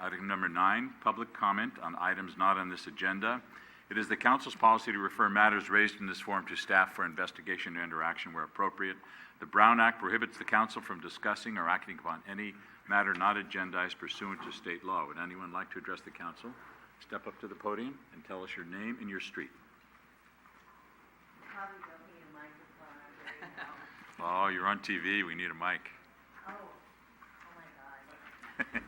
Item number 9, public comment on items not on this agenda. It is the council's policy to refer matters raised in this forum to staff for investigation and interaction where appropriate. The Brown Act prohibits the council from discussing or acting upon any matter not agendized pursuant to state law. Would anyone like to address the council? Step up to the podium and tell us your name and your street. Probably don't need a microphone. I'm Oh, you're on TV. We need a mic. Oh my God.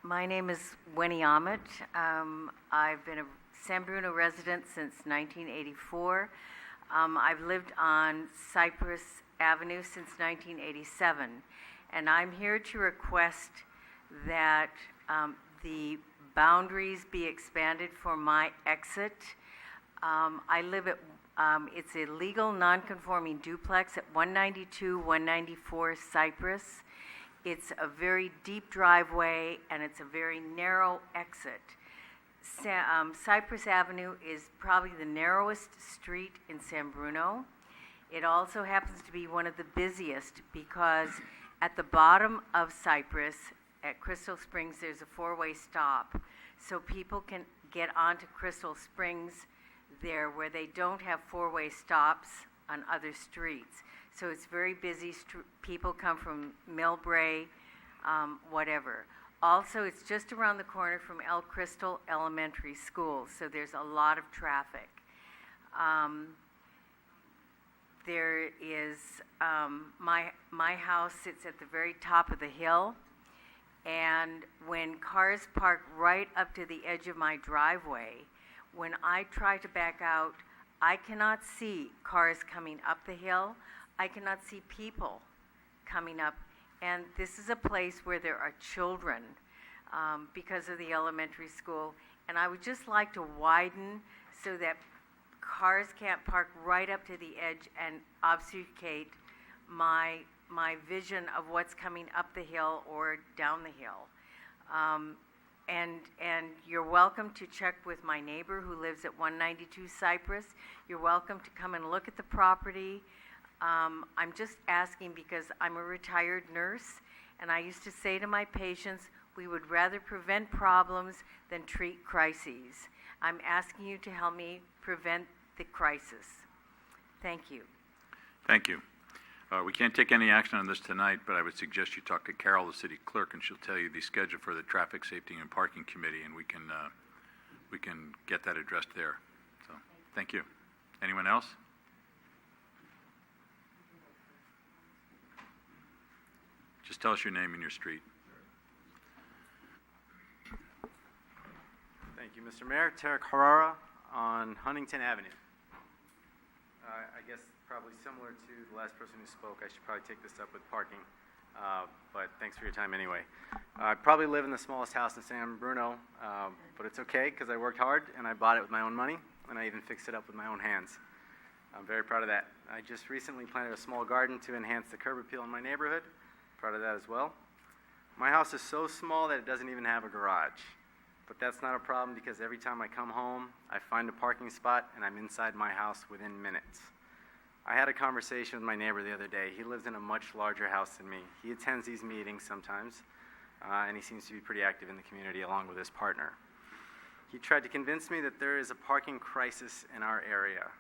My name is Winnie Ahmet. I've been a San Bruno resident since 1984. I've lived on Cypress Avenue since 1987. And I'm here to request that the boundaries be expanded for my exit. I live at, it's a legal non-conforming duplex at 192, 194 Cypress. It's a very deep driveway and it's a very narrow exit. Cypress Avenue is probably the narrowest street in San Bruno. It also happens to be one of the busiest because at the bottom of Cypress at Crystal Springs, there's a four-way stop. So people can get onto Crystal Springs there where they don't have four-way stops on other streets. So it's very busy. People come from Millbrae, whatever. Also, it's just around the corner from El Crystal Elementary School, so there's a lot of traffic. There is, my house sits at the very top of the hill, and when cars park right up to the edge of my driveway, when I try to back out, I cannot see cars coming up the hill. I cannot see people coming up. And this is a place where there are children because of the elementary school. And I would just like to widen so that cars can't park right up to the edge and obfuscate my vision of what's coming up the hill or down the hill. And you're welcome to check with my neighbor who lives at 192 Cypress. You're welcome to come and look at the property. I'm just asking because I'm a retired nurse, and I used to say to my patients, we would rather prevent problems than treat crises. I'm asking you to help me prevent the crisis. Thank you. Thank you. We can't take any action on this tonight, but I would suggest you talk to Carol, the city clerk, and she'll tell you the schedule for the Traffic Safety and Parking Committee, and we can get that addressed there. So, thank you. Anyone else? Just tell us your name and your street. Thank you, Mr. Mayor. Tarek Harara on Huntington Avenue. I guess probably similar to the last person who spoke, I should probably take this up with parking, but thanks for your time anyway. I probably live in the smallest house in San Bruno, but it's okay because I worked hard and I bought it with my own money and I even fixed it up with my own hands. I'm very proud of that. I just recently planted a small garden to enhance the curb appeal in my neighborhood. Proud of that as well. My house is so small that it doesn't even have a garage, but that's not a problem because every time I come home, I find a parking spot and I'm inside my house within minutes. I had a conversation with my neighbor the other day. He lives in a much larger house than me. He attends these meetings sometimes, and he seems to be pretty active in the community along with his partner. He tried to convince me that there is a parking crisis in our area.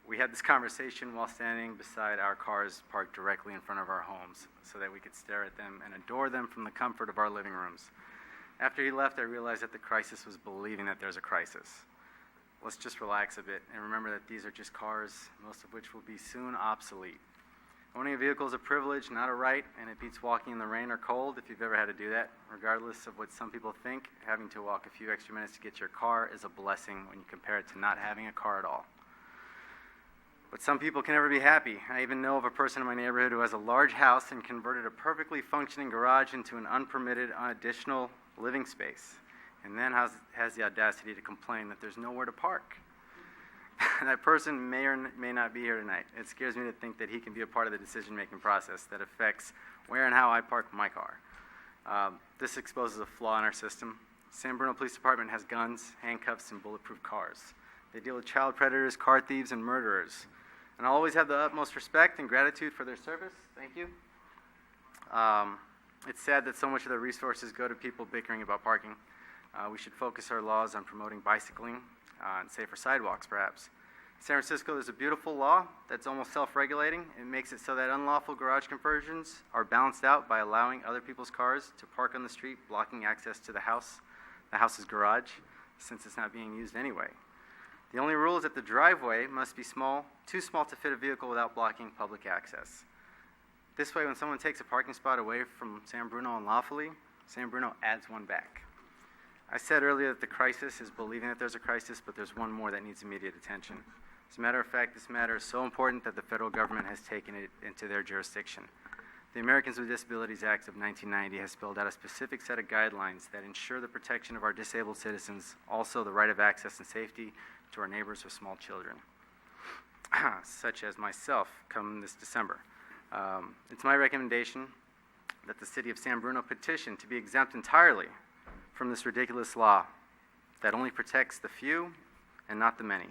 We had this conversation while standing beside our cars parked directly in front of our homes so that we could stare at them and adore them from the comfort of our living rooms. After he left, I realized that the crisis was believing that there's a crisis. Let's just relax a bit and remember that these are just cars, most of which will be soon obsolete. Owning a vehicle is a privilege, not a right, and it beats walking in the rain or cold if you've ever had to do that. Regardless of what some people think, having to walk a few extra minutes to get to your car is a blessing when you compare it to not having a car at all. But some people can never be happy. I even know of a person in my neighborhood who has a large house and converted a perfectly functioning garage into an unpermitted additional living space, and then has the audacity to complain that there's nowhere to park. That person may or may not be here tonight. It scares me to think that he can be a part of the decision-making process that affects where and how I park my car. This exposes a flaw in our system. San Bruno Police Department has guns, handcuffs, and bulletproof cars. They deal with child predators, car thieves, and murderers. And I'll always have the utmost respect and gratitude for their service. Thank you. It's sad that so much of the resources go to people bickering about parking. We should focus our laws on promoting bicycling and safer sidewalks, perhaps. In San Francisco, there's a beautiful law that's almost self-regulating. It makes it so that unlawful garage conversions are balanced out by allowing other people's cars to park on the street, blocking access to the house's garage, since it's not being used anyway. The only rule is that the driveway must be too small to fit a vehicle without blocking public access. This way, when someone takes a parking spot away from San Bruno unlawfully, San Bruno adds one back. I said earlier that the crisis is believing that there's a crisis, but there's one more that needs immediate attention. As a matter of fact, this matter is so important that the federal government has taken it into their jurisdiction. The Americans with Disabilities Act of 1990 has spelled out a specific set of guidelines that ensure the protection of our disabled citizens, also the right of access and safety to our neighbors with small children, such as myself, come this December. It's my recommendation that the city of San Bruno petition to be exempt entirely from this ridiculous law that only protects the few and not the many,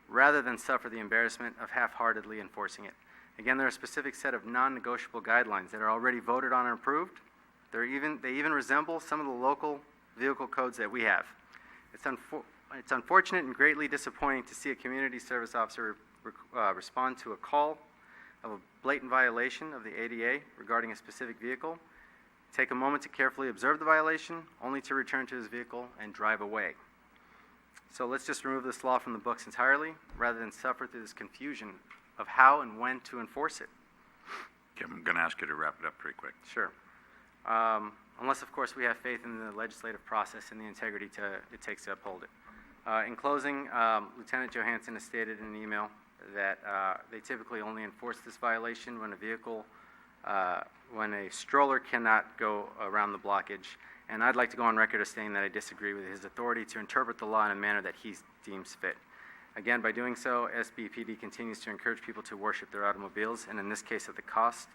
rather than suffer the embarrassment of half-heartedly enforcing it. Again, there are a specific set of non-negotiable guidelines that are already voted on and approved. They even resemble some of the local vehicle codes that we have. It's unfortunate and greatly disappointing to see a community service officer respond to a call of a blatant violation of the ADA regarding a specific vehicle, take a moment to carefully observe the violation, only to return to his vehicle and drive away. So let's just remove this law from the books entirely, rather than suffer through this confusion of how and when to enforce it. Okay, I'm going to ask you to wrap it up pretty quick. Sure. Unless, of course, we have faith in the legislative process and the integrity it takes to uphold it. In closing, Lieutenant Johansson has stated in an email that they typically only enforce this violation when a stroller cannot go around the blockage. And I'd like to go on record as saying that I disagree with his authority to interpret the law in a manner that he deems fit. Again, by doing so, SBPD continues to encourage people to worship their automobiles, and in this case, at the cost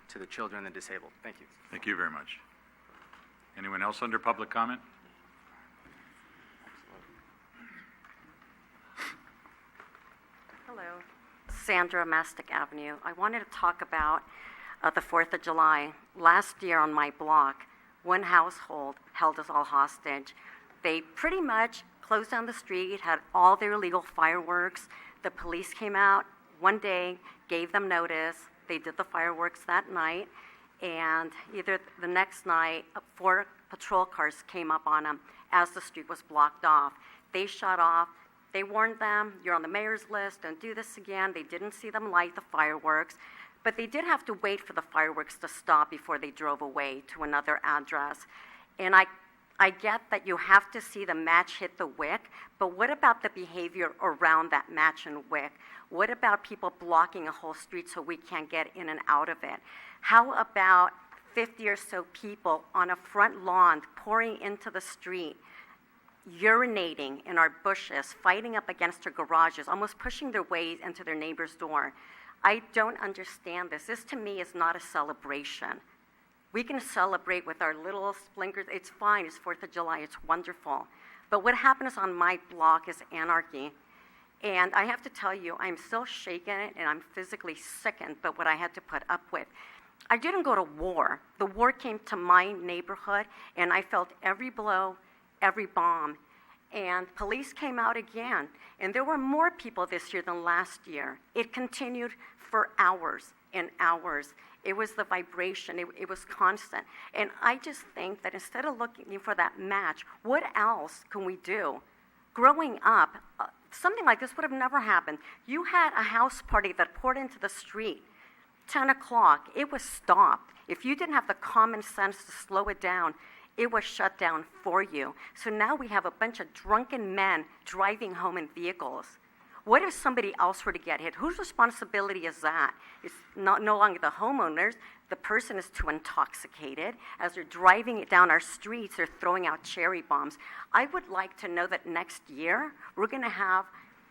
to the children and the disabled. Thank you. Thank you very much. Anyone else under public comment? Hello. Sandra, Mastic Avenue. I wanted to talk about the 4th of July. Last year on my block, one household held us all hostage. They pretty much closed down the street, had all their illegal fireworks. The police came out one day, gave them notice. They did the fireworks that night, and either the next night, 4 patrol cars came up on them as the street was blocked off. They shut off. They warned them, you're on the mayor's list, don't do this again. They didn't see them light the fireworks, but they did have to wait for the fireworks to stop before they drove away to another address. And I get that you have to see the match hit the wick, but what about the behavior around that match and wick? What about people blocking a whole street so we can't get in and out of it? How about 50 or so people on a front lawn pouring into the street, urinating in our bushes, fighting up against our garages, almost pushing their way into their neighbor's door? I don't understand this. This to me is not a celebration. We can celebrate with our little splinkers. It's fine. It's 4th of July. It's wonderful. But what happens on my block is anarchy. And I have to tell you, I'm still shaken and I'm physically sickened by what I had to put up with. I didn't go to war. The war came to my neighborhood, and I felt every blow, every bomb. And police came out again. And there were more people this year than last year. It continued for hours and hours. It was the vibration. It was constant. And I just think that instead of looking for that match, what else can we do? Growing up, something like this would have never happened. You had a house party that poured into the street. 10 o'clock, it was stopped. If you didn't have the common sense to slow it down, it was shut down for you. So now we have a bunch of drunken men driving home in vehicles. What if somebody else were to get hit? Whose responsibility is that? It's no longer the homeowners. The person is too intoxicated. As they're driving it down our streets, they're throwing out cherry bombs. I would like to know that next year we're going to have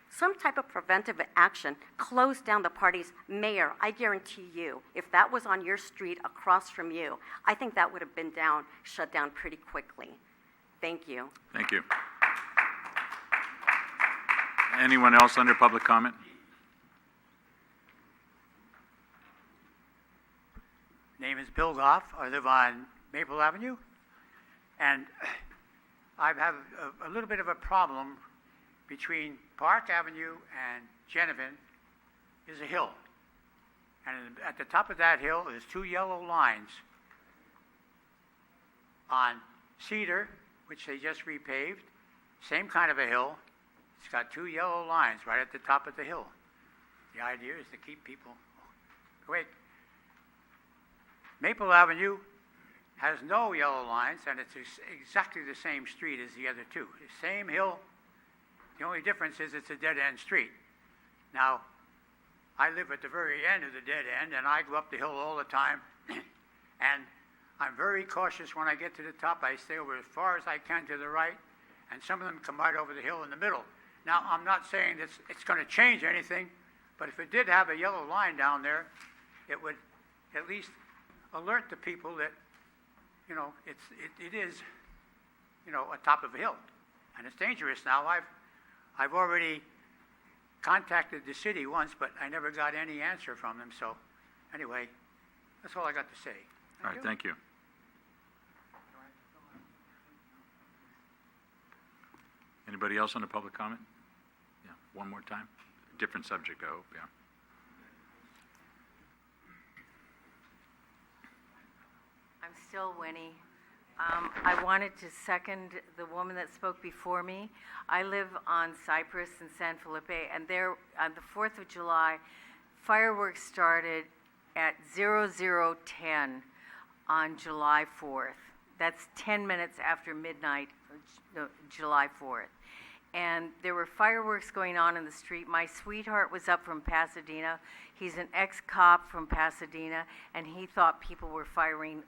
some type of preventive action, close down the parties. Mayor, I guarantee you, if that was on your street across from you, I think that would have been shut down pretty quickly. Thank you. Thank you. Anyone else under public comment? Name is Bill Goff. I live on Maple Avenue. And I have a little bit of a problem between Park Avenue and Genevan is a hill. And at the top of that hill is two yellow lines. On Cedar, which they just repaved, same kind of a hill. It's got two yellow lines right at the top of the hill. The idea is to keep people awake. Maple Avenue has no yellow lines, and it's exactly the same street as the other two. The same hill. The only difference is it's a dead-end street. Now, I live at the very end of the dead end, and I go up the hill all the time. And I'm very cautious when I get to the top. I stay over as far as I can to the right, and some of them come right over the hill in the middle. Now, I'm not saying that it's going to change anything, but if it did have a yellow line down there, it would at least alert the people that, you know, it is, you know, a top of a hill, and it's dangerous now. I've already contacted the city once, but I never got any answer from them. So, anyway, that's all I got to say. All right, thank you. Anybody else on the public comment? Yeah, one more time. Different subject, I hope, yeah. I'm still Winnie. I wanted to second the woman that spoke before me. I live on Cypress in San Felipe, and there on the 4th of July, fireworks started at 00:10 on July 4th. That's 10 minutes after midnight, July 4th. And there were fireworks going on in the street. My sweetheart was up from Pasadena. He's an ex-cop from Pasadena, and he thought people were firearms.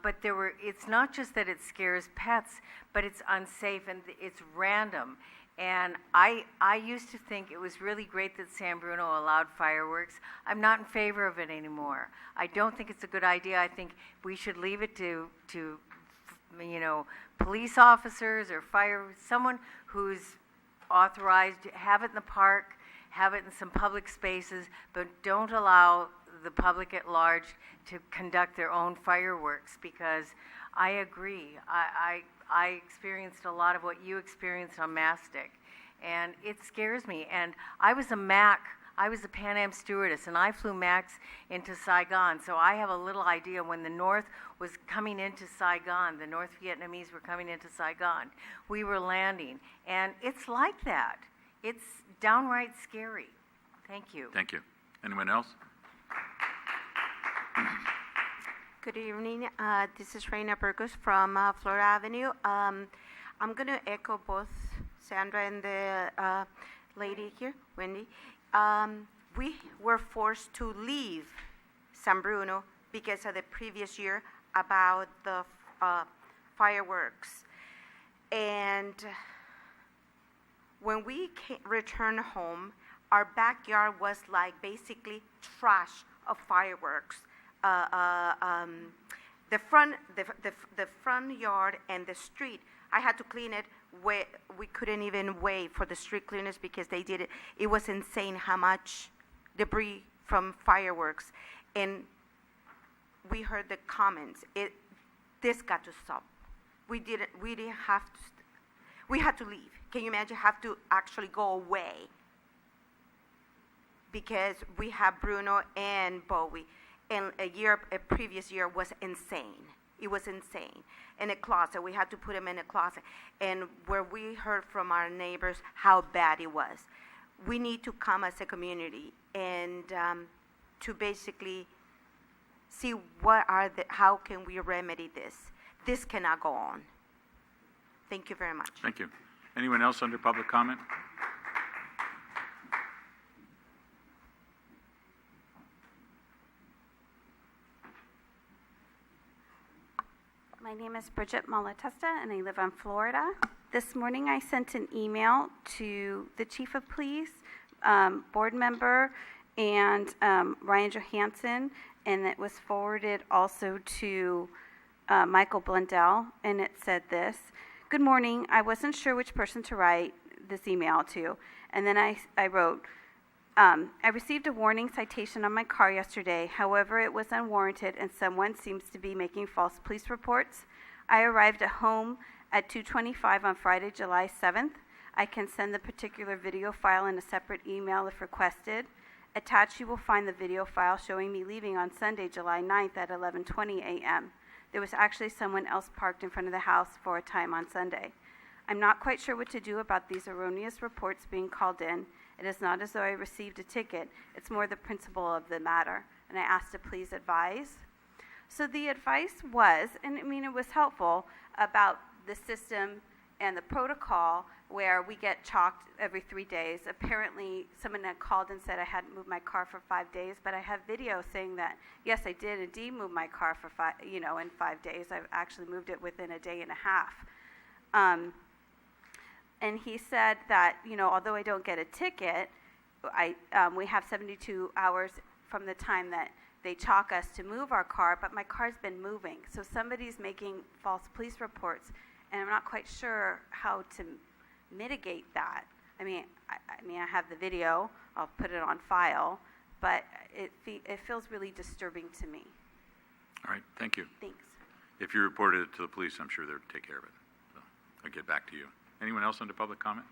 But it's not just that it scares pets, but it's unsafe and it's random. And I used to think it was really great that San Bruno allowed fireworks. I'm not in favor of it anymore. I don't think it's a good idea. I think we should leave it to you know, police officers or someone who's authorized to have it in the park, have it in some public spaces, but don't allow the public at large to conduct their own fireworks, because I agree. I experienced a lot of what you experienced on Mastic, and it scares me. And I was a Pan Am stewardess, and I flew Max into Saigon, so I have a little idea when the North was coming into Saigon, the North Vietnamese were coming into Saigon, we were landing, and it's like that. It's downright scary. Thank you. Thank you. Anyone else? Good evening. This is Reina Burgos from Florida Avenue. I'm going to echo both Sandra and the lady here, Wendy. We were forced to leave San Bruno because of the previous year about the fireworks. And when we returned home, our backyard was like basically trash of fireworks. The front yard and the street, I had to clean it. We couldn't even wait for the street cleaners because they did it. It was insane how much debris from fireworks. And we heard the comments. This got to stop. We didn't have to. We had to leave. Can you imagine? Have to actually go away because we have Bruno and Bowie. And a previous year was insane. It was insane. In a closet, we had to put him in a closet. And where we heard from our neighbors how bad it was, we need to come as a community and to basically see how can we remedy this. This cannot go on. Thank you very much. Thank you. Anyone else under public comment? My name is Bridget Malatesta, and I live on Florida. This morning, I sent an email to the Chief of Police, board member, and Ryan Johansson, and it was forwarded also to Michael Blundell, and it said this: "Good morning. I wasn't sure which person to write this email to, and then I wrote, I received a warning citation on my car yesterday. However, it was unwarranted and someone seems to be making false police reports. I arrived at home at 2:25 on Friday, July 7th. I can send the particular video file in a separate email if requested. Attached, you will find the video file showing me leaving on Sunday, July 9th at 11:20 a.m. There was actually someone else parked in front of the house for a time on Sunday. I'm not quite sure what to do about these erroneous reports being called in. It is not as though I received a ticket. It's more the principle of the matter, and I asked to please advise. So the advice was, and I mean it was helpful, about the system and the protocol where we get chalked every 3 days. Apparently, someone had called and said I hadn't moved my car for 5 days, but I have video saying that, yes, I did indeed move my car for in 5 days. I've actually moved it within a day and a half. And he said that, although I don't get a ticket, we have 72 hours from the time that they chalk us to move our car, but my car's been moving. So somebody's making false police reports, and I'm not quite sure how to mitigate that. I mean, I have the video. I'll put it on file, but it feels really disturbing to me. All right, thank you. Thanks. If you reported it to the police, I'm sure they'll take care of it. So I'll get back to you. Anyone else under public comment?